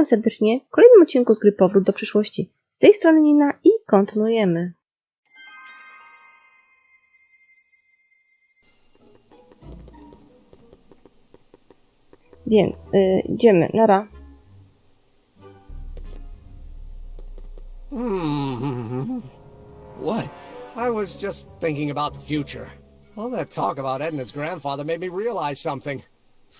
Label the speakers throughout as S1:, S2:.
S1: Witam serdecznie w kolejnym odcinku z gry Powrót do przyszłości. Z tej strony Nina i kontynuujemy. Więc idziemy, nara.
S2: What?
S3: I was just thinking about the future. All that talk about Edna's grandfather made me realize something.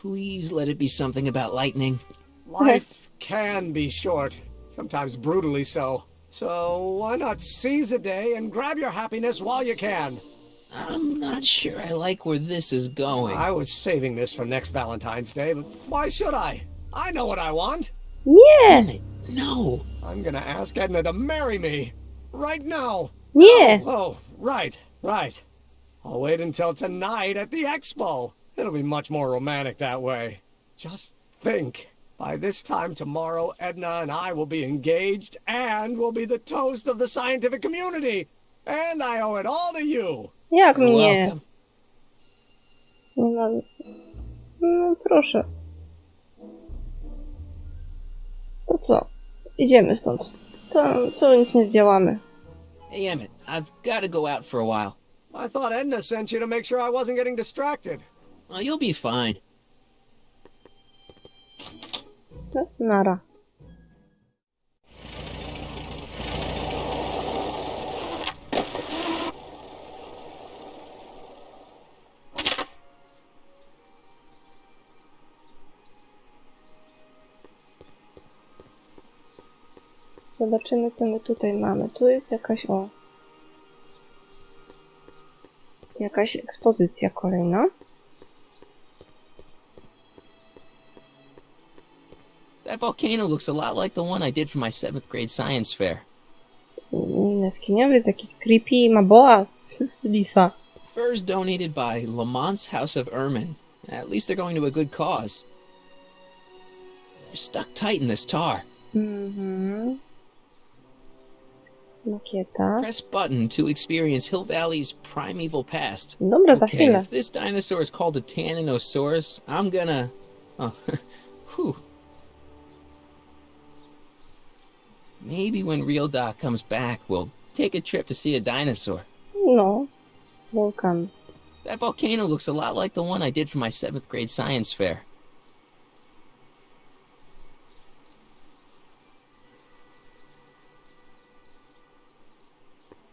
S2: Please let it be something about lightning.
S3: Life can be short, sometimes brutally so. So why not seize the day and grab your happiness while you can?
S2: I'm not sure I like where this is going.
S3: I was saving this for next Valentine's Day, but why should I? I know what I want.
S1: Nie!
S2: Damn it, no.
S3: I'm gonna ask Edna to marry me. Right now.
S1: Nie!
S3: Oh, right. I'll wait until tonight at the expo. It'll be much more romantic that way. Just think. By this time tomorrow, Edna and I will be engaged and will be the toast of the scientific community. And I owe it all to you.
S1: Jak
S2: You're
S1: mnie?
S2: welcome.
S1: No proszę. To co? Idziemy stąd. To nic nie zdziałamy.
S2: Hey, Emmett, I've got to go out for a while.
S3: I thought Edna sent you to make sure I wasn't getting distracted.
S2: Oh, you'll be fine.
S1: Nara. Zobaczymy, co my tutaj mamy. Tu jest jakaś ekspozycja kolejna.
S2: That volcano looks a lot like the one I did for my 7th grade science fair.
S1: Jaskiniowiec, jakiś creepy, ma boa z lisa.
S2: Furs donated by Lamont's House of Ermine. At least they're going to a good cause. They're stuck tight in this tar.
S1: Mhm. Makieta.
S2: Press button to experience Hill Valley's primeval past.
S1: Dobra, za
S2: Okay,
S1: chwilę.
S2: if this dinosaur is called a Tanninosaurus, I'm gonna... Oh, whew. Maybe when Real Doc comes back, we'll take a trip to see a dinosaur.
S1: No. Wulkan.
S2: That volcano looks a lot like the one I did for my 7th grade science fair.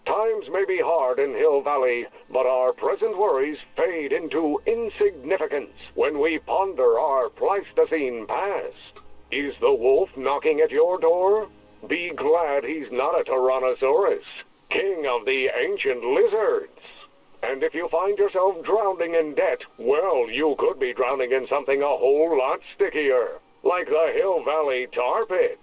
S4: Times may be hard in Hill Valley, but our present worries fade into insignificance when we ponder our Pleistocene past. Is the wolf knocking at your door? Be glad he's not a Tyrannosaurus, king of the ancient lizards. And if you find yourself drowning in debt, well, you could be drowning in something a whole lot stickier, like the Hill Valley tar pits.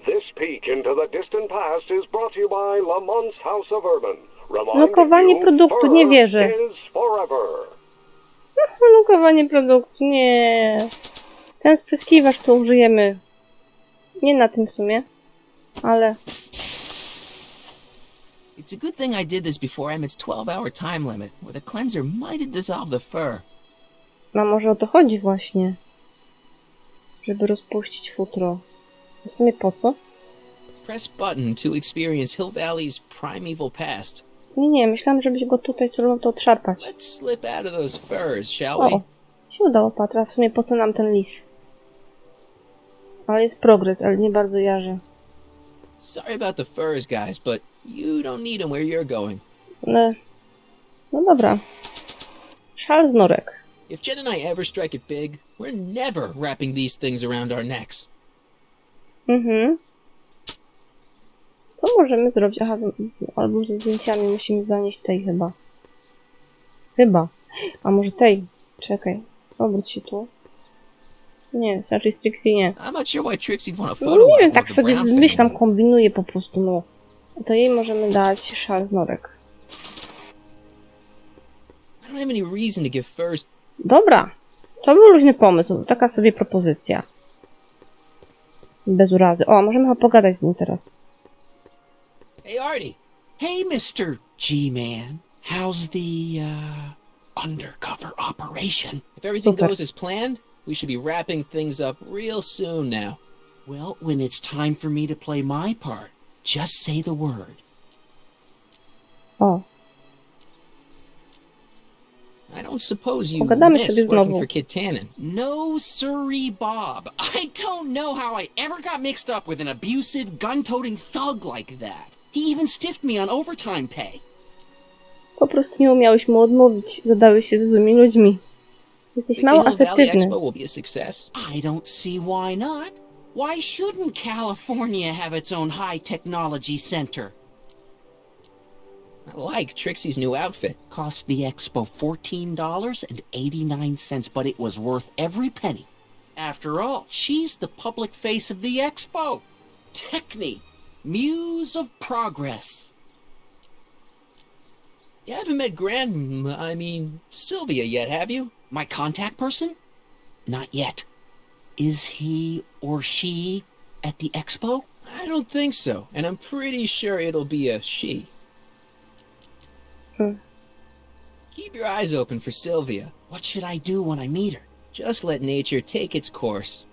S4: This peek into the distant past is brought to you by Lamont's House of Urban.
S1: Lokowanie produktu, nie wierzę.
S4: Is forever.
S1: Lokowanie produktu, nie. Ten spryskiwacz to użyjemy. Nie na tym w sumie. Ale...
S2: It's a good thing I did this before Emmett's 12-hour time limit, where the cleanser might have dissolved the fur.
S1: No może o to chodzi właśnie. Żeby rozpuścić futro. W sumie po co?
S2: Press button to experience Hill Valley's primeval past.
S1: Nie, myślałam, żebyś go tutaj celował to odszarpać.
S2: Let's slip out of those furs, shall we?
S1: O, się udało, Patra. W sumie po co nam ten lis? Ale jest progres, ale nie bardzo jarzy.
S2: Sorry about the furs, guys, but you don't need them where you're going.
S1: No dobra. Szal z norek.
S2: If Jen and I ever strike it big, we're never wrapping these things around our necks.
S1: Mhm. Co możemy zrobić? Aha, album ze zdjęciami musimy zanieść tej chyba. A może tej? Czekaj. Obróć się tu. Nie, raczej z Trixie nie.
S2: I'm not sure why Trixie'd want a
S1: No
S2: photo
S1: nie wiem,
S2: album
S1: tak
S2: of the
S1: sobie
S2: Brown
S1: zmyślam,
S2: family.
S1: kombinuję po prostu, no. To jej możemy dać szal z norek.
S2: I don't have any reason to give furs.
S1: Dobra. To był luźny pomysł. Taka sobie propozycja. Bez urazy. O, możemy pogadać z nim teraz.
S2: Hey, Artie.
S5: Hey, Mr. G-Man. How's the, undercover operation?
S2: If everything
S1: Super.
S2: goes as planned, we should be wrapping things up real soon now.
S5: Well, when it's time for me to play my part, just say the word.
S1: O,
S2: I don't suppose you
S1: Pogadamy
S2: miss
S1: sobie
S2: working
S1: znowu.
S2: for Kid Tannen.
S5: No siree, Bob. I don't know how I ever got mixed up with an abusive, gun-toting thug like that. He even stiffed me on overtime pay.
S1: Po prostu nie umiałeś mu odmówić. Zadałeś się ze złymi ludźmi. Jesteś
S2: Think the
S1: mało
S2: Hill Valley
S1: asertywny.
S2: Expo will be a success.
S5: I don't see why not. Why shouldn't California have its own high-technology center?
S2: I like Trixie's new outfit.
S5: Cost the expo $14.89, but it was worth every penny. After all, she's the public face of the expo. Techne, muse of progress.
S2: You haven't met Sylvia yet, have you?
S5: My contact person? Not yet. Is he or she at the expo?
S2: I don't think so, and I'm pretty sure it'll be a she. Keep your eyes open for Sylvia.
S5: What should I do when I meet her?
S2: Just let nature take its course.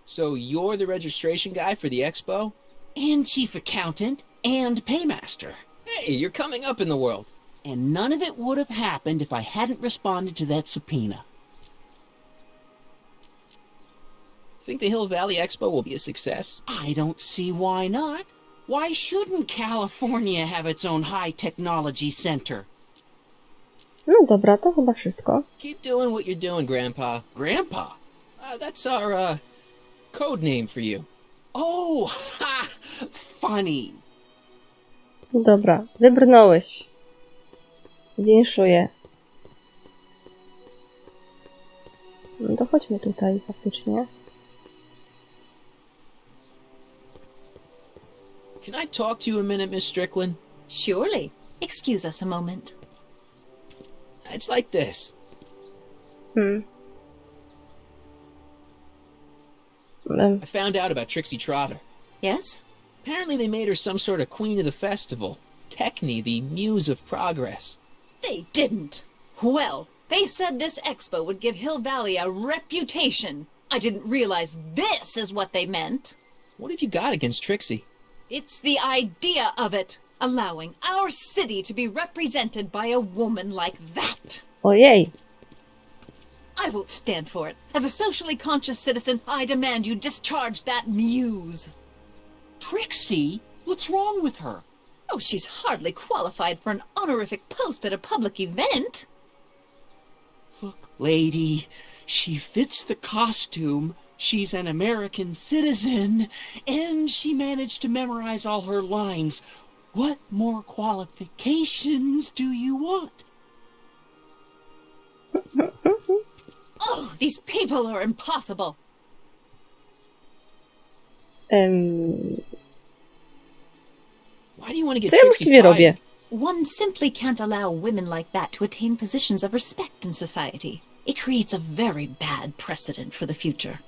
S2: So you're the registration guy for the expo?
S5: And chief accountant and paymaster.
S2: Hey, you're coming up in the world.
S5: And none of it would have happened if I hadn't responded to that subpoena.
S2: Think the Hill Valley Expo will be a success?
S5: I don't see why not. Why shouldn't California have its own high-technology center?
S1: No dobra, to chyba wszystko.
S2: Keep doing what you're doing, Grandpa.
S5: Grandpa?
S2: That's our, code name for you.
S5: Oh, ha! Funny.
S1: Dobra, wybrnąłeś. Winszuję. No to chodźmy tutaj faktycznie.
S2: Can I talk to you a minute, Miss Strickland?
S6: Surely. Excuse us a moment.
S2: It's like this. I found out about Trixie Trotter.
S6: Yes?
S2: Apparently they made her some sort of queen of the festival. Techne, the muse of progress.
S6: They didn't. Well, they said this expo would give Hill Valley a reputation. I didn't realize this is what they meant.
S2: What have you got against Trixie?
S6: It's the idea of it. Allowing our city to be represented by a woman like that.
S1: Ojej.
S6: I won't stand for it. As a socially conscious citizen, I demand you discharge that muse.
S5: Trixie? What's wrong with her?
S6: Oh, she's hardly qualified for an honorific post at a public event.
S5: Look, lady, she fits the costume. She's an American citizen, and she managed to memorize all her lines. What more qualifications do you want?
S6: Oh, these people are impossible.
S2: Why do you want to get
S1: Co ja
S2: Trixie
S1: właściwie
S2: fired?
S1: robię?
S6: One simply can't allow women like that to attain positions of respect in society. It creates a very bad precedent for the future.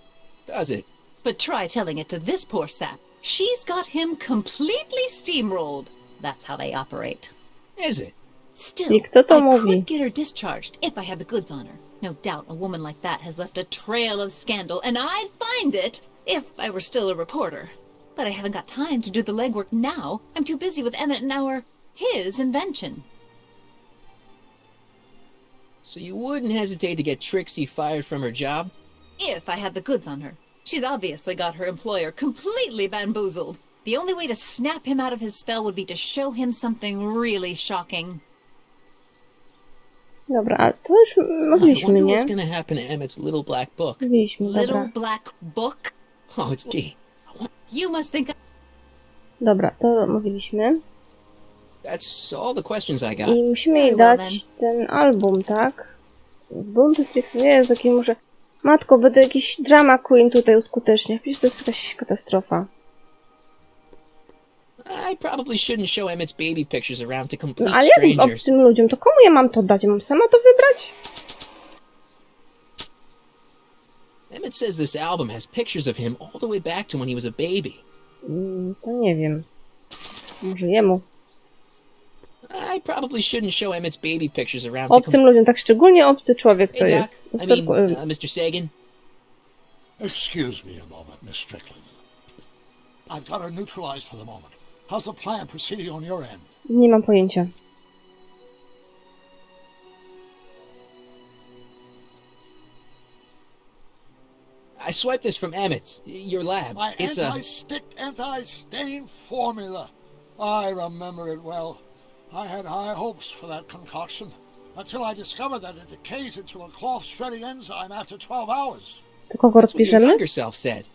S2: Does it?
S6: But try telling it to this poor sap. She's got him completely steamrolled. That's how they operate.
S2: Is it?
S6: Still,
S1: I kto to
S6: I
S1: mówi?
S6: could get her discharged if I had the goods on her. No doubt a woman like that has left a trail of scandal, and I'd find it if I were still a reporter. But I haven't got time to do the legwork now. I'm too busy with Emmett and his invention.
S2: So you wouldn't hesitate to get Trixie fired from her job?
S6: If I had the goods on her. She's obviously got her employer completely bamboozled. The only way to snap him out of his spell would be to show him something really shocking.
S1: Dobra, a to już
S2: I
S1: mówiliśmy,
S2: wonder
S1: nie?
S2: what's gonna happen to Emmett's little black book.
S1: Mówiliśmy,
S6: Little
S1: dobra.
S6: black book?
S2: Oh, it's G.
S6: You must think
S1: Dobra, to mówiliśmy.
S2: That's all the questions I got.
S1: I musimy jej
S6: Very well,
S1: dać ten album, tak? Z buntu Trixie. Jezu, jaki może... Matko, będę jakiś drama queen tutaj uskuteczniać. Przecież to jest jakaś katastrofa.
S2: I probably shouldn't show Emmett's baby pictures around to
S1: No
S2: complete
S1: ale jak
S2: strangers.
S1: obcym ludziom? To komu ja mam to dać? Ja mam sama to wybrać?
S2: Emmett says this album has pictures of him all the way back to when he was a baby.
S1: To nie wiem. Może jemu.
S2: I probably shouldn't show Emmett's baby pictures around to
S1: Obcym ludziom, tak szczególnie obcy człowiek to
S2: Hey, Doc.
S1: jest.
S2: I mean, Mr. Sagan.
S7: Excuse me a moment, Miss Strickland. I've got her neutralized for the moment. How's the plan proceeding on your end?
S1: Nie mam pojęcia.
S2: I swiped this from Emmett's, your lab.
S7: My
S2: It's
S7: anti-stick, anti-stain formula. I remember it well. I had high hopes for that concoction, until I discovered that it decays into a cloth-shredding enzyme after 12 hours.
S1: To kogo
S2: That's what your
S1: rozpiszemy?
S2: younger self said.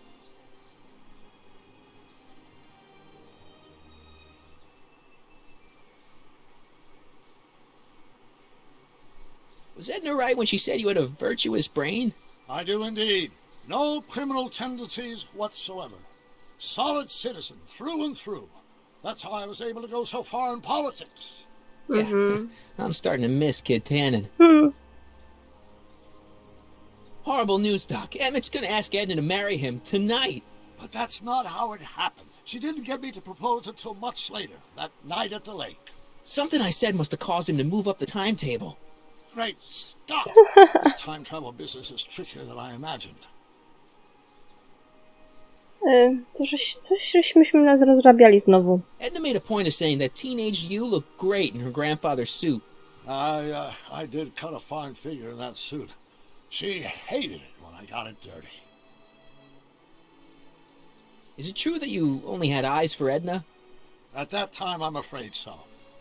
S2: Was Edna right when she said you had a virtuous brain?
S7: I do indeed. No criminal tendencies whatsoever. Solid citizen through and through. That's how I was able to go so far in politics.
S1: Mhm.
S2: I'm starting to miss Kid Tannen. Horrible news, Doc. Emmett's gonna ask Edna to marry him tonight.
S7: But that's not how it happened. She didn't get me to propose until much later, that night at the lake.
S2: Something I said must have caused him to move up the timetable.
S7: Great Scott! This time travel business is trickier than I imagined.
S1: Coś żeśmy rozrabiali znowu.
S2: Edna made a point of saying that teenage you looked great in her grandfather's suit.
S7: I did cut a fine figure in that suit. She hated it when I got it dirty.
S2: Is it true that you only had eyes for Edna?
S7: At that time, I'm afraid so.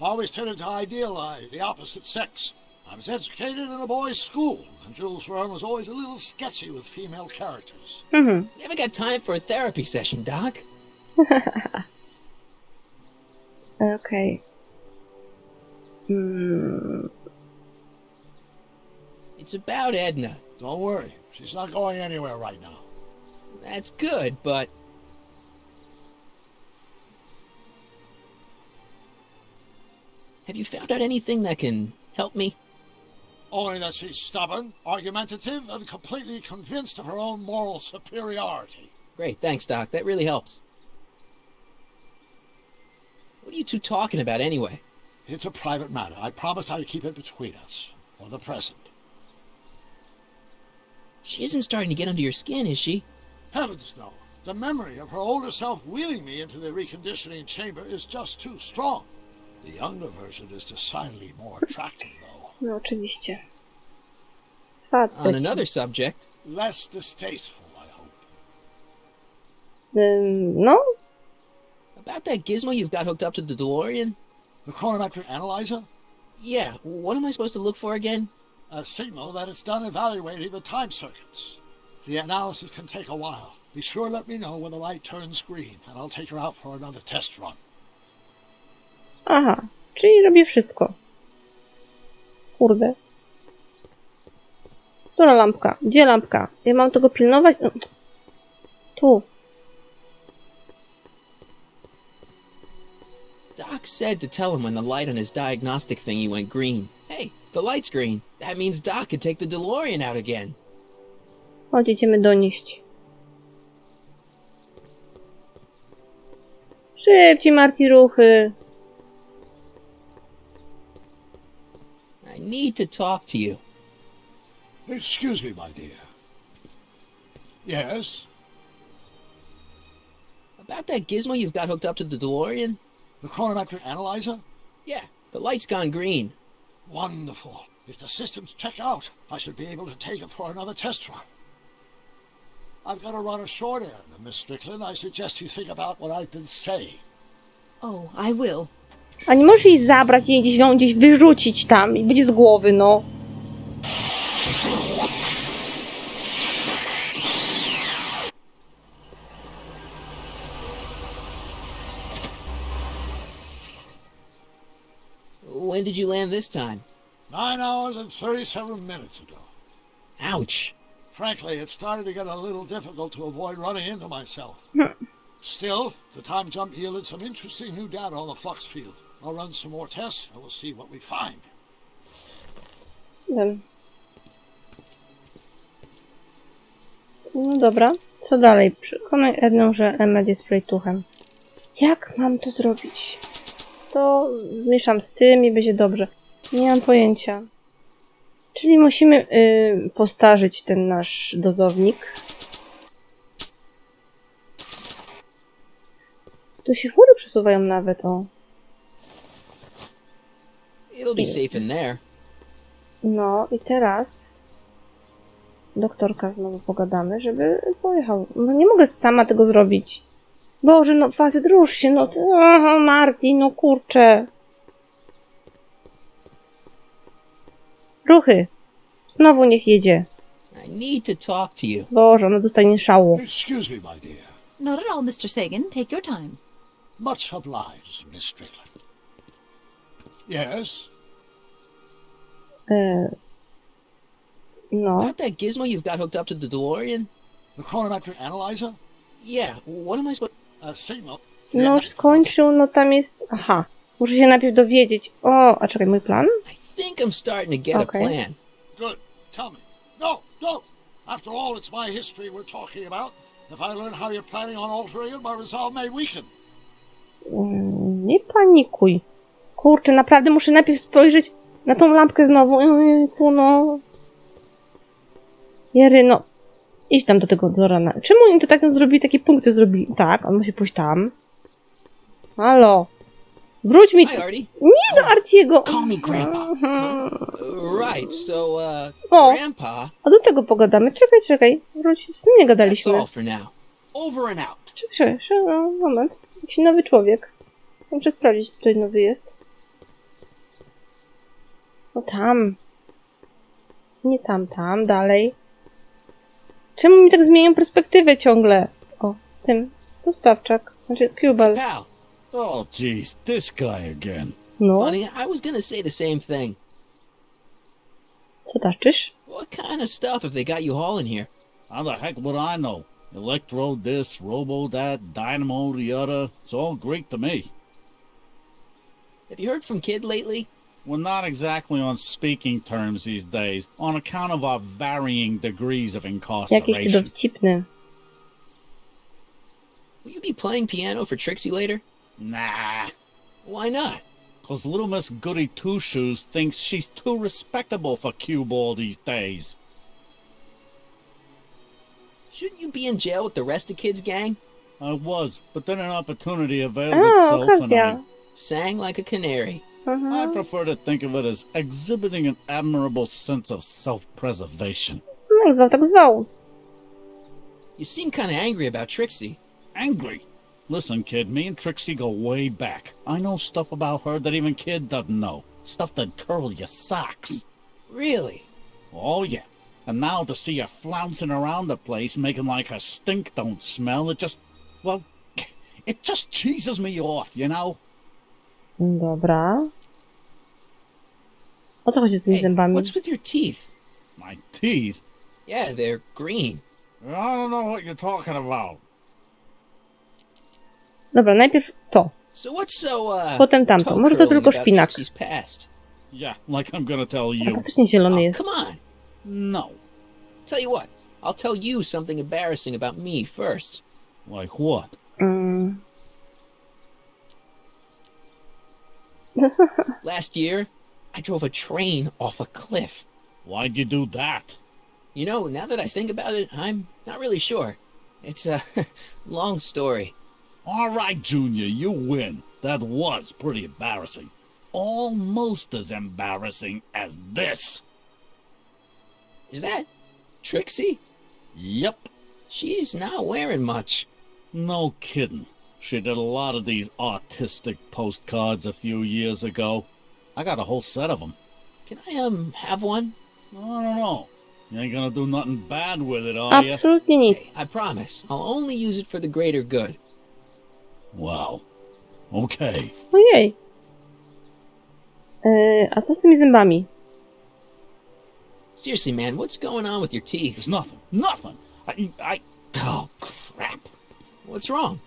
S7: I always tended to idealize the opposite sex. I was educated in a boys' school, and Jules Verne was always a little sketchy with female characters.
S2: Never got time for a therapy session, Doc.
S1: Okej.
S2: It's about Edna.
S7: Don't worry, she's not going anywhere right now.
S2: That's good, but... Have you found out anything that can help me?
S7: Only that she's stubborn, argumentative, and completely convinced of her own moral superiority.
S2: Great, thanks, Doc. That really helps. What are you two talking about, anyway?
S7: It's a private matter. I promised I'd keep it between us, for the present.
S2: She isn't starting to get under your skin, is she?
S7: Heavens, no. The memory of her older self wheeling me into the reconditioning chamber is just too strong. The younger version is decidedly more attractive, though.
S1: No oczywiście.
S2: On
S1: Facet.
S2: another subject,
S7: Less distasteful, I hope.
S1: No?
S2: about that gizmo you've got hooked up to the DeLorean?
S7: The chronometric analyzer?
S2: Yeah, what am I supposed to look for again?
S7: A signal that it's done evaluating the time circuits. The analysis can take a while. Be sure to let me know when the light turns green, and I'll take her out for another test run.
S1: Aha, czyli robię wszystko. Kurde. Która lampka? Gdzie lampka? Ja mam tego pilnować? No. Tu.
S2: Doc said to tell him when the light on his diagnostic thingy went green. Hey, the light's green. That means Doc could take the DeLorean out again.
S1: Chodź, idziemy donieść. Szybciej, Marty, ruchy.
S2: I need to talk to you.
S7: Excuse me, my dear. Yes?
S2: About that gizmo you've got hooked up to the DeLorean?
S7: The chronometric analyzer?
S2: Yeah, the light's gone green.
S7: Wonderful. If the systems check out, I should be able to take it for another test run. I've got to run a short end, Miss Strickland. I suggest you think about what I've been saying.
S6: Oh, I will.
S1: A nie możesz jej zabrać i ją gdzieś wyrzucić tam i będzie z głowy, no.
S2: When did you land this time?
S7: 9 hours and 37 minutes ago.
S2: Ouch.
S7: Frankly, it started to get a little difficult to avoid running into myself. Still, the time jump yielded some interesting new data on the flux field. I'll run some more tests and we'll see what we find.
S1: No dobra, co dalej? Przekonaj Ednę, że Emmet jest flejtuchem. Jak mam to zrobić? To zmieszam z tym i będzie dobrze. Nie mam pojęcia. Czyli musimy postarzyć ten nasz dozownik. Tu się chmury przesuwają nawet, o.
S2: It'll be safe in there.
S1: No i teraz doktorka znowu pogadamy, żeby pojechał. No nie mogę sama tego zrobić. Boże, no facet, rusz się, no. Aha, Marty, no kurczę. Ruchy. Znowu niech jedzie.
S2: I need to talk to you.
S1: Boże, ona dostanie szału.
S7: Excuse me, my dear.
S6: Not at all, Mr. Sagan. Take your time.
S7: Much obliged, Miss Strickland. Yes?
S1: No.
S2: About that gizmo you've got hooked up to the DeLorean?
S7: The chronometric analyzer?
S2: Yeah, what am I supposed...
S7: A signal.
S1: No już skończył, no tam jest... Aha. Muszę się najpierw dowiedzieć. O, a czekaj, mój plan?
S2: I think I'm starting to get
S1: Okay.
S2: a plan.
S7: Good. Tell me. No, don't. After all, it's my history we're talking about. If I learn how you're planning on altering it, my resolve may weaken.
S1: Nie panikuj. Kurczę, naprawdę muszę najpierw spojrzeć na tą lampkę znowu. Ojejku, no. Jery, no. Idź tam do tego Dorana. Czemu oni to tak zrobili, takie punkty zrobili? Tak, on musi pójść tam. Halo. Wróć mi.
S2: Hi, Artie.
S1: Nie do Artiego.
S5: Call me Grandpa.
S2: Right, so,
S1: O.
S2: Grandpa,
S1: A do tego pogadamy. Czekaj. Wróć. Z tym nie
S2: that's
S1: gadaliśmy.
S2: all for now.
S5: Over and out.
S1: Czekaj, no, moment. Jakiś nowy człowiek. Muszę sprawdzić, czy tutaj nowy jest. No tam. Nie tam, dalej. Czemu mi tak zmienią perspektywę ciągle? O, z tym. Dostawczak. Znaczy, Kubal.
S2: Pal,
S8: Oh, jeez, this guy again.
S1: No,
S2: funny, I was gonna say the same thing.
S1: co taczysz?
S2: What kind of stuff have they got you hauling here?
S8: How the heck would I know? Electro this, robo that, dynamo the other. It's all Greek to me.
S2: Have you heard from Kid lately?
S8: We're not exactly on speaking terms these days, on account of our varying degrees of
S1: Jakiś ty
S8: incarceration.
S1: dowcipny.
S2: Will you be playing piano for Trixie later?
S8: Nah,
S2: Why not?
S8: 'cause little Miss Goody Two-Shoes thinks she's too respectable for cue ball these days.
S2: Shouldn't you be in jail with the rest of Kid's gang?
S8: I was, but then an opportunity availed
S1: A,
S8: itself, and
S1: okazja.
S2: Sang like a canary.
S8: I prefer to think of it as exhibiting an admirable sense of self-preservation.
S1: No jak zwał, tak zwał.
S2: You seem kind of angry about Trixie.
S8: Angry. Listen, kid, me and Trixie go way back. I know stuff about her that even Kid doesn't know. Stuff that'd curl your socks.
S2: Really?
S8: Oh, yeah. And now to see her flouncing around the place, making like her stink don't smell, it just... well, it just cheeses me off, you know?
S1: Dobra. O co chodzi z tymi
S2: Hey,
S1: zębami?
S2: what's with your teeth?
S8: My teeth?
S2: Yeah, they're green.
S8: I don't know what you're talking about.
S1: Dobra, najpierw to.
S2: So what's so,
S1: Potem tamto.
S2: toe
S1: Może to
S2: curling
S1: tylko
S2: about
S1: szpinak.
S2: Trixie's past?
S8: Yeah, like I'm gonna tell
S1: A
S8: you.
S1: faktycznie zielony
S2: Oh,
S1: jest.
S2: come on.
S8: No.
S2: Tell you what, I'll tell you something embarrassing about me first.
S8: Like what?
S2: Last year, I drove a train off a cliff.
S8: Why'd you do that?
S2: You know, now that I think about it, I'm not really sure. It's a long story.
S8: All right, Junior, you win. That was pretty embarrassing. Almost as embarrassing as this.
S2: Is that Trixie?
S8: Yep.
S2: She's not wearing much.
S8: No kidding. She did a lot of these artistic postcards a few years ago. I got a whole set of them.
S2: Can I, have one?
S8: I don't know. You ain't gonna do nothing bad with it, are you?
S1: Absolutnie nic.
S2: I promise. I'll only use it for the greater good.
S8: Wow. Okay.
S1: Ojej. A co z tymi zębami?
S2: Seriously, man, what's going on with your teeth?
S8: It's nothing. Nothing. Oh, crap.
S2: What's wrong?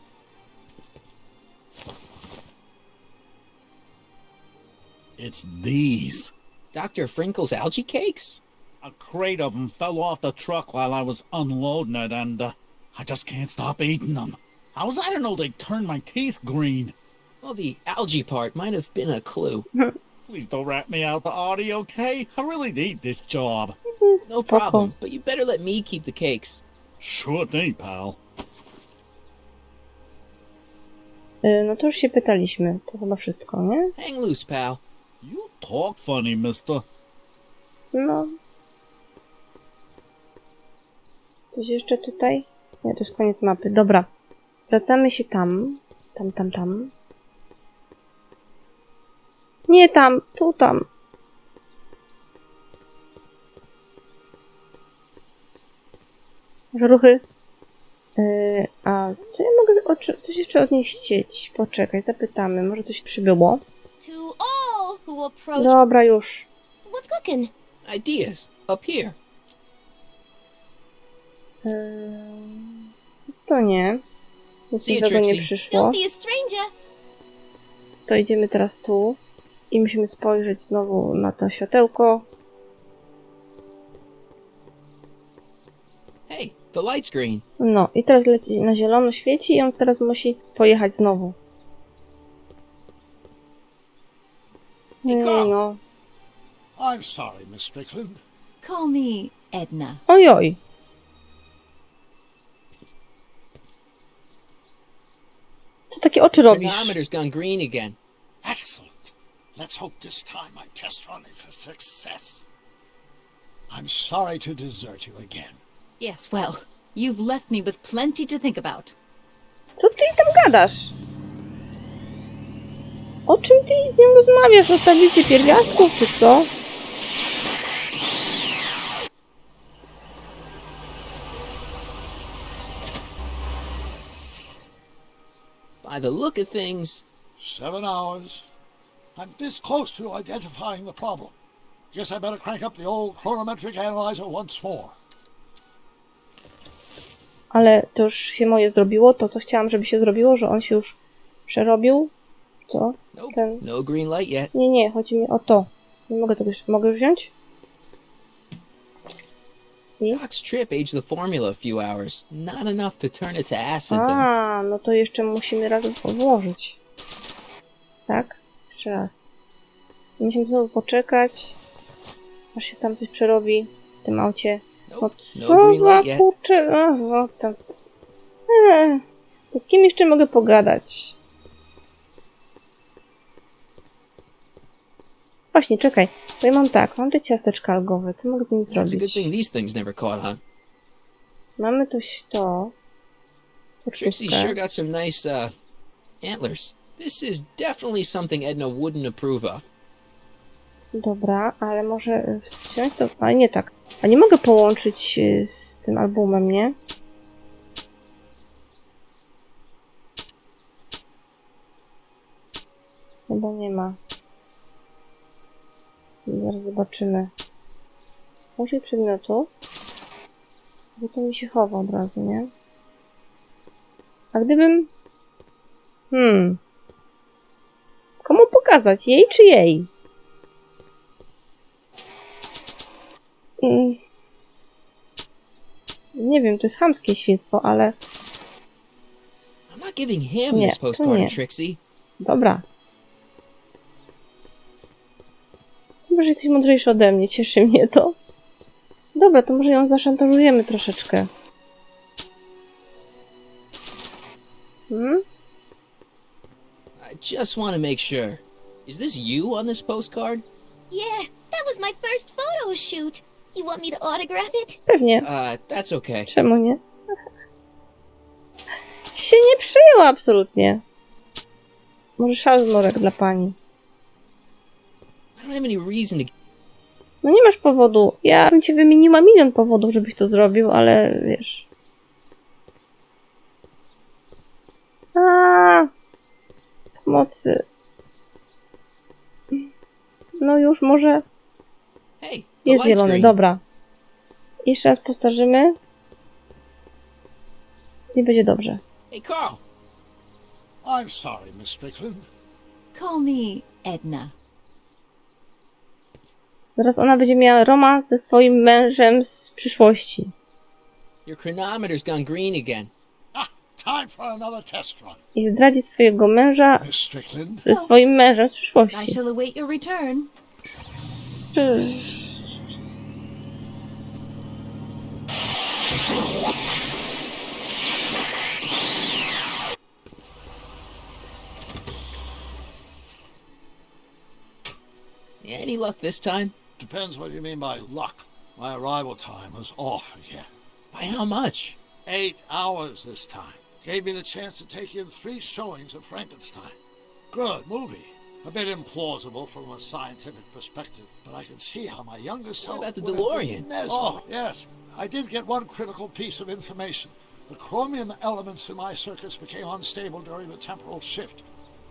S8: It's these.
S2: Dr. Frinkle's algae cakes?
S8: A crate of them fell off the truck while I was unloading it, and I just can't stop eating them. How was I to know they'd turn my teeth green?
S2: Well, the algae part might have been a clue.
S8: Please don't rat me out to Artie, okay? I really need this job.
S2: No
S1: Spoko.
S2: problem, but you better let me keep the cakes.
S8: Sure thing, pal.
S1: No to już się pytaliśmy. To chyba wszystko, nie?
S2: Hang loose, pal.
S8: You talk funny, mister.
S1: No. Coś jeszcze tutaj? Nie, to jest koniec mapy. Dobra. Wracamy się tam. Tam. Nie tam, tu tam. Ruchy. A co ja mogę coś jeszcze od niej chcieć? Poczekaj, zapytamy. Może coś przybyło?
S9: To all who approach.
S1: Dobra, już.
S9: What's cooking?
S2: Ideas. Up here.
S1: To nie. Nic
S2: See you,
S1: nowego nie
S2: Trixie.
S1: przyszło.
S9: Don't be a stranger.
S1: To idziemy teraz tu. I musimy spojrzeć znowu na to światełko.
S2: Hey, the light's green.
S1: No i teraz leci na zielono świeci i on teraz musi pojechać znowu. No.
S7: I'm sorry, Miss Strickland.
S6: Call me Edna.
S1: Ojoj. Co takie oczy robisz?
S2: Chronometer's gone green again.
S7: Excellent. Let's hope this time my test run is a success. I'm sorry to desert you again.
S6: Yes, well, you've left me with plenty to think about.
S1: Co ty tam gadasz? O czym ty z nią rozmawiasz? O tablicy pierwiastków czy co?
S2: By the look of things,
S7: 7 hours. I'm this close to identifying the problem. Guess I better crank up the old chronometric analyzer once more.
S1: Ale to już się moje zrobiło, to co chciałam, żeby się zrobiło, że on się już przerobił. Co?
S2: nope,
S1: Ten...
S2: no green light yet.
S1: Nie, chodzi mi o to. Nie mogę tego już... Mogę już wziąć? I?
S2: Doc's trip aged the formula a few hours. Not enough to turn it to acid, though.
S1: A, no to jeszcze musimy razem włożyć. Tak? Jeszcze raz. Musimy znowu poczekać, aż się tam coś przerobi w tym aucie. No
S2: Nope, no
S1: co
S2: green
S1: za
S2: light yet.
S1: kurczę... To z kim jeszcze mogę pogadać? Właśnie, czekaj. Bo ja mam tak, mam te ciasteczka algowe. Co mogę z nimi
S2: It's a good
S1: zrobić?
S2: thing these things never caught on.
S1: Mamy to.
S2: Trixie
S1: Pocztówkę.
S2: sure got some nice, antlers. This is definitely something Edna wouldn't approve of.
S1: Dobra, ale może wziąć to... Ale nie tak. A nie mogę połączyć z tym albumem, nie? Chyba nie ma. Zaraz zobaczymy. Użyj przedmiotu. Bo to mi się chowa od razu, nie? A gdybym... Komu pokazać? Jej czy jej? Nie wiem, to jest chamskie świństwo, ale...
S2: I'm not giving him
S1: Nie,
S2: this
S1: to
S2: postcard,
S1: nie.
S2: Trixie.
S1: Dobra. Może jesteś mądrzejszy ode mnie, cieszy mnie to. Dobra, to może ją zaszantażujemy troszeczkę.
S2: I just want to make sure. Is this you on this postcard?
S9: Yeah, that was my first photo shoot. You want me to autograph it?
S1: Pewnie.
S2: That's okay.
S1: Czemu nie? Się nie przyjęła absolutnie. Może szalzmorek dla pani.
S2: I don't have any reason to...
S1: No nie masz powodu. Ja bym ci wymieniła milion powodów, żebyś to zrobił, ale wiesz. Pomocy. No już może...
S2: Hey, the
S1: Jest
S2: light's
S1: zielony,
S2: green.
S1: dobra. Jeszcze raz postarzymy. I będzie dobrze.
S2: Hey, Carl.
S7: I'm sorry, Miss Strickland.
S6: Call me Edna.
S1: Zaraz ona będzie miała romans ze swoim mężem z przyszłości.
S2: Your chronometer's gone green again.
S7: Time for another test run.
S1: I zdradzi swojego męża
S7: Miss Strickland?
S1: ze swoim mężem z
S6: I
S1: przyszłości.
S6: shall await your return.
S2: Any luck this time?
S7: Depends what you mean by luck. My arrival time was off again.
S2: By how much?
S7: 8 hours this time. Gave me the chance to take in 3 showings of Frankenstein. Good movie. A bit implausible from a scientific perspective, but I can see how my younger self...
S2: What about the
S7: would have been
S2: DeLorean?
S7: mesmerized. Oh, yes. I did get one critical piece of information. The chromium elements in my circuits became unstable during the temporal shift.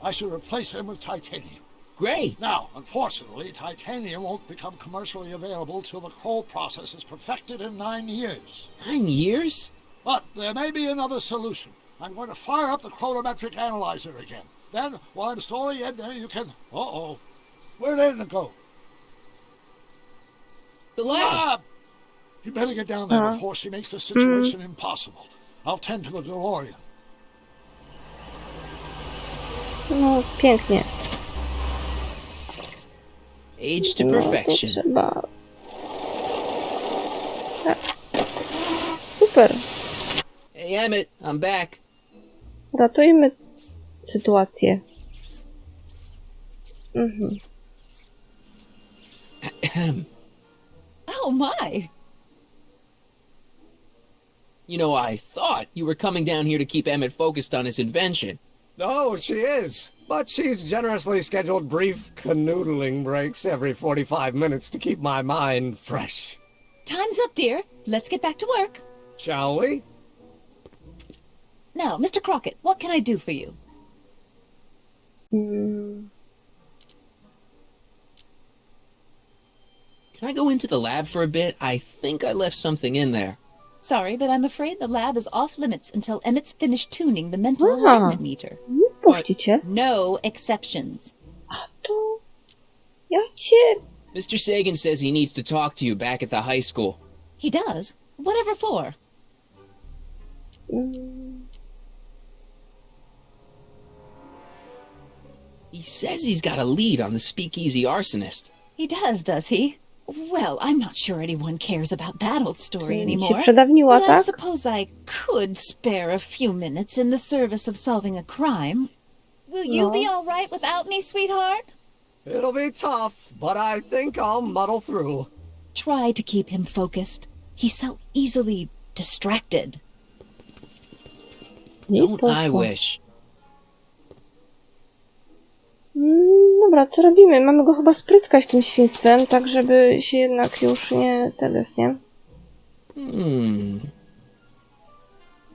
S7: I should replace them with titanium.
S2: Great!
S7: Now, unfortunately, titanium won't become commercially available till the Kroll process is perfected in 9 years.
S2: 9 years?
S7: But there may be another solution. I'm going to fire up the chronometric analyzer again. Then, while I'm stalling Edna, you can... Uh-oh. Where'd Edna go?
S2: The lab!
S7: You better get down there before she makes the situation impossible. I'll tend to the DeLorean.
S1: No, pięknie.
S2: Age to
S1: No, to
S2: perfection.
S1: trzeba... Tak. Super.
S2: Hey, Emmett, I'm back.
S1: Ratujmy sytuację. Mhm.
S6: Oh my!
S2: You know, I thought you were coming down here to keep Emmett focused on his invention.
S3: No, she is. But she's generously scheduled brief canoodling breaks every 45 minutes to keep my mind fresh.
S6: Time's up, dear. Let's get back to work.
S3: Shall we?
S6: Now, Mr. Crockett, what can I do for you?
S1: Mm.
S2: Can I go into the lab for a bit? I think I left something in there.
S6: Sorry, but I'm afraid the lab is off limits until Emmett's finished tuning the mental
S1: Aha.
S6: alignment meter.
S1: Nie puścicie.
S6: No exceptions.
S1: A to... Ja cię...
S2: Mr. Sagan says he needs to talk to you back at the high school.
S6: He does? Whatever for?
S1: Mm.
S2: He says he's got a lead on the speakeasy arsonist.
S6: He does he? Well, I'm not sure anyone cares about that old story
S1: Się
S6: anymore.
S1: przedawniła,
S6: But I
S1: tak?
S6: suppose I could spare a few minutes in the service of solving a crime. Will you
S1: No.
S6: be all right without me, sweetheart?
S3: It'll be tough, but I think I'll muddle through.
S6: Try to keep him focused. He's so easily distracted.
S1: Nie
S2: Don't I
S1: poszło.
S2: wish?
S1: Dobra, co robimy? Mamy go chyba spryskać tym świństwem, tak żeby się jednak już nie... Teges, nie?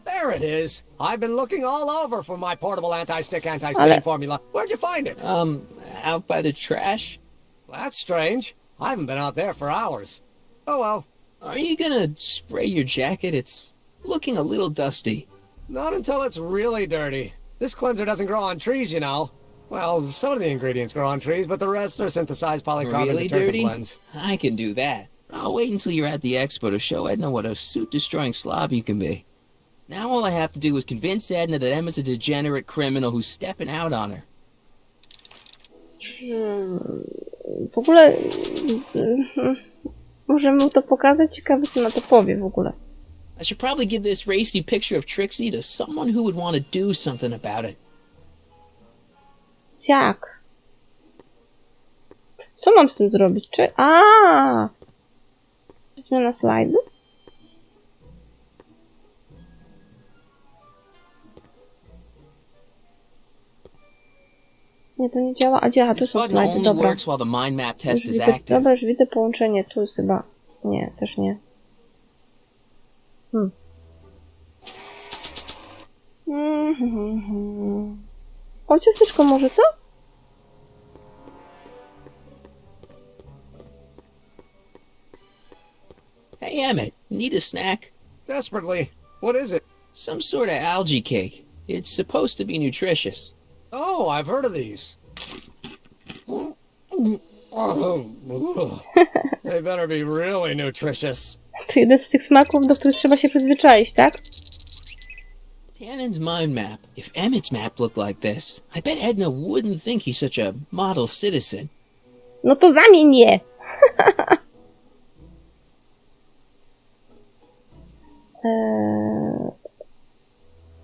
S3: There it is. I've been looking all over for my portable anti-stick, anti-stain
S1: Ale-
S3: formula. Where'd you find it?
S2: Out by the trash?
S3: That's strange. I haven't been out there for hours. Oh well,
S2: Are you gonna spray your jacket? It's looking a little dusty.
S3: not until it's really dirty. This cleanser doesn't grow on trees, you know. Well, some of the ingredients grow on trees, but the rest are synthesized polycarbonate
S2: Really
S3: detergent
S2: dirty?
S3: blends.
S2: I can do that. I'll wait until you're at the expo to show Edna what a suit-destroying slob you can be. Now all I have to do is convince Edna that Emma's a degenerate criminal who's stepping out on her.
S1: W ogóle... Możemy mu to pokazać? Ciekawe, co na to powie w ogóle.
S2: I should probably give this racy picture of Trixie to someone who would want to do something about it.
S1: Jak? Co mam z tym zrobić? Czy... A! Zmiana slajdu? Nie, to nie działa. A działa, tu
S2: This
S1: są
S2: button
S1: slajdy,
S2: only
S1: dobra.
S2: works while the mind map
S1: Już
S2: test is
S1: widzę,
S2: active.
S1: dobra, już widzę połączenie. Tu jest chyba... Nie, też nie. O, ciasteczko może, co?
S2: Hey, Emmett, need a snack?
S3: Desperately. What is it?
S2: Some sort of algae cake. It's supposed to be nutritious.
S3: Oh, I've heard of these. They better be really nutritious.
S1: To jeden z tych smaków, do których trzeba się przyzwyczaić, tak?
S2: Tannen's mind map. If Emmett's map looked like this, I bet Edna wouldn't think he's such a model citizen.
S1: No to zamień je!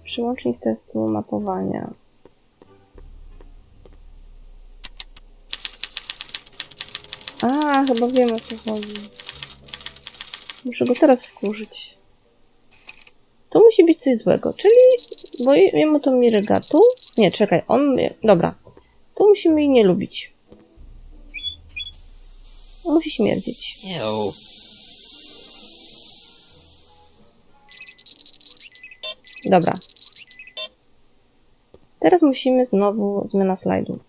S1: Przełącznik testu mapowania. chyba wiem, o co chodzi. Muszę go teraz wkurzyć. To musi być coś złego, czyli... Bo jemu to mi ryga. Tu? Nie, czekaj, on... Dobra. Tu musimy jej nie lubić. Musi śmierdzić.
S2: Ew.
S1: Dobra. Teraz musimy znowu zmiana slajdu.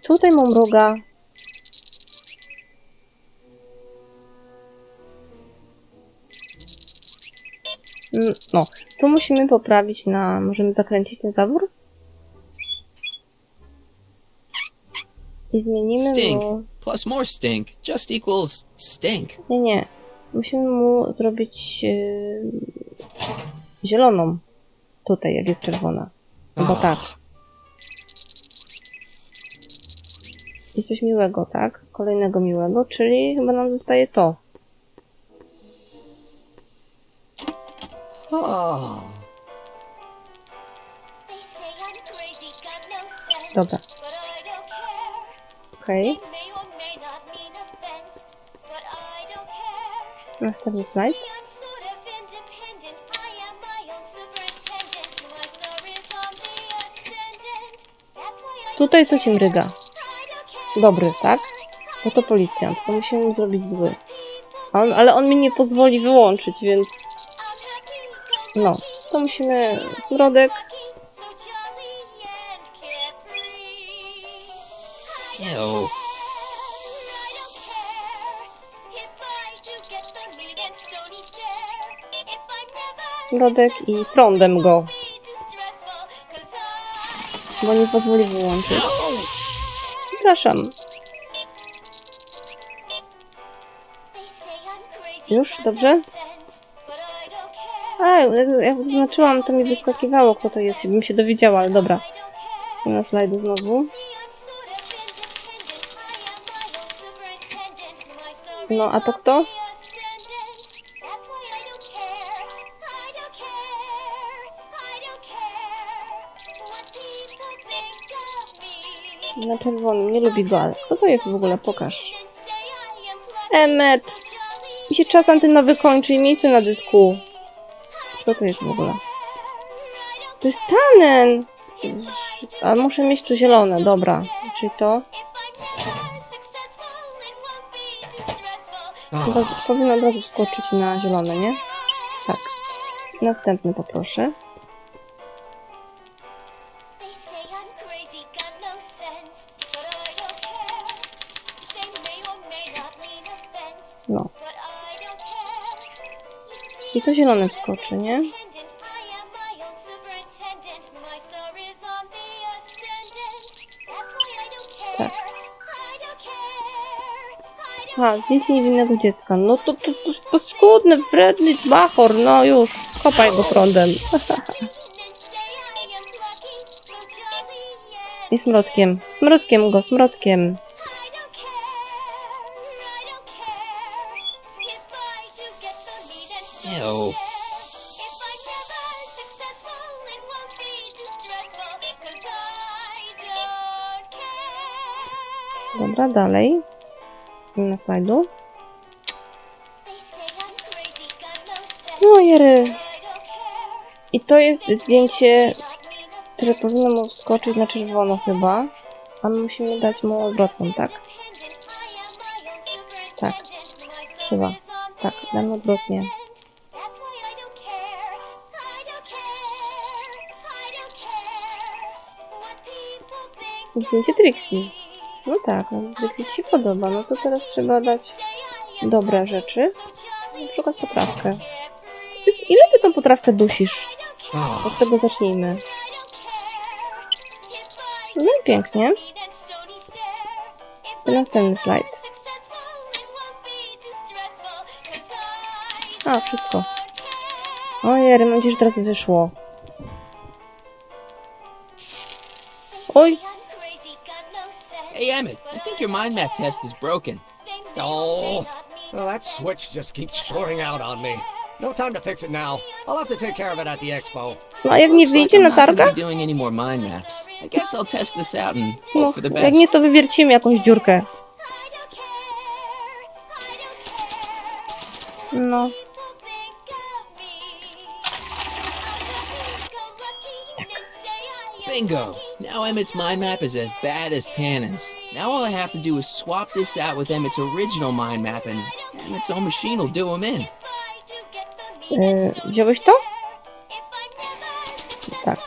S1: Tutaj mam mruga. No, tu musimy poprawić na... Możemy zakręcić ten zawór? I zmienimy
S2: Stink
S1: mu...
S2: plus more stink just equals stink.
S1: Nie. Musimy mu zrobić zieloną. Tutaj, jak jest czerwona. Chyba tak. I coś miłego, tak? Kolejnego miłego, czyli chyba nam zostaje to.
S3: Oh.
S1: Dobra. Okej. Następny slajd. Tutaj co ci mryga? Dobry, tak? Bo to policjant, to musimy mu zrobić zły. Ale on mi nie pozwoli wyłączyć, więc... No, to musimy... Smrodek.
S2: Ew.
S1: Smrodek i prądem go. Bo nie pozwoli wyłączyć. Przepraszam. Już? Dobrze? A, jak zaznaczyłam, to mi wyskakiwało, kto to jest. Bym się dowiedziała, ale dobra. Co na slajdu znowu. No, a to kto? Na czerwonym, nie lubi go, ale kto to jest w ogóle? Pokaż. Emmet! I się czas antynowy kończy i miejsce na dysku. Kto to jest w ogóle? To jest Tannen! A muszę mieć tu zielone, dobra. Czyli to? Chyba powinno od razu wskoczyć na zielone, nie? Tak. Następny poproszę. No. I to zielone wskoczy, nie? Tak. A, zdjęcie niewinnego dziecka. No to paskudny, wredny bachor. No już, kopaj go prądem. I smrodkiem. Smrodkiem go, smrodkiem.
S2: Ew.
S1: Dobra, dalej. Zmiana slajdu. No jery. I to jest zdjęcie, które powinno mu wskoczyć na czerwono chyba. A my musimy dać mu odwrotną, tak? Tak. Chyba. Tak, damy odwrotnie. Zdjęcie Trixie. No tak, no Trixie ci się podoba. No to teraz trzeba dać dobre rzeczy. Na przykład potrawkę. Ile ty tą potrawkę dusisz? Od tego zacznijmy. No i pięknie. I następny slajd. A, wszystko. Ojej, mam nadzieję, że teraz wyszło. Oj!
S2: Hey, Emmett, I think your mind map test is broken.
S3: Oh, well, that switch just keeps shorting out on me. No time to fix it now. I'll have to take care of it at the expo.
S1: No a jak nie
S2: Looks like
S1: wyjdzie
S2: I'm
S1: na
S2: not gonna
S1: targach?
S2: be doing any more mind maps. I guess I'll test this out and
S1: No,
S2: hope for the
S1: jak nie,
S2: best.
S1: to wywiercimy jakąś dziurkę. No.
S2: Bingo! Now Emmett's mind map is as bad as Tannen's. Now all I have to do is swap this out with Emmett's original mind map and Emmett's own machine will do him in.
S1: Wziąłeś to? Tak.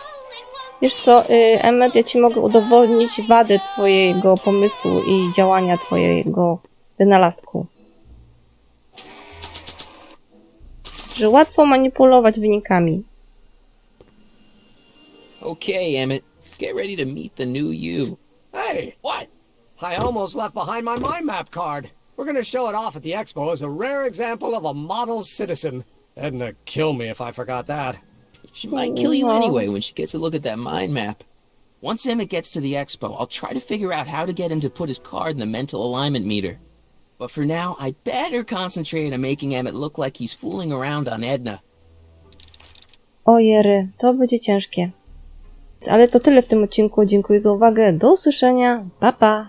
S1: Wiesz co, Emmet, ja ci mogę udowodnić wadę twojego pomysłu i działania twojego wynalazku. Że łatwo manipulować wynikami.
S2: Okay, Emmett, get ready to meet the new you.
S3: Hey,
S2: What?
S3: I almost left behind my mind map card. We're gonna show it off at the expo as a rare example of a model citizen. Edna kill me if I forgot that.
S2: She might kill you anyway when she gets a look at that mind map. Once Emmett gets to the expo, I'll try to figure out how to get him to put his card in the mental alignment meter. But for now, I better concentrate on making Emmett look like he's fooling around on Edna.
S1: Ojery, to będzie ciężkie. Ale to tyle w tym odcinku. Dziękuję za uwagę. Do usłyszenia. Pa, pa.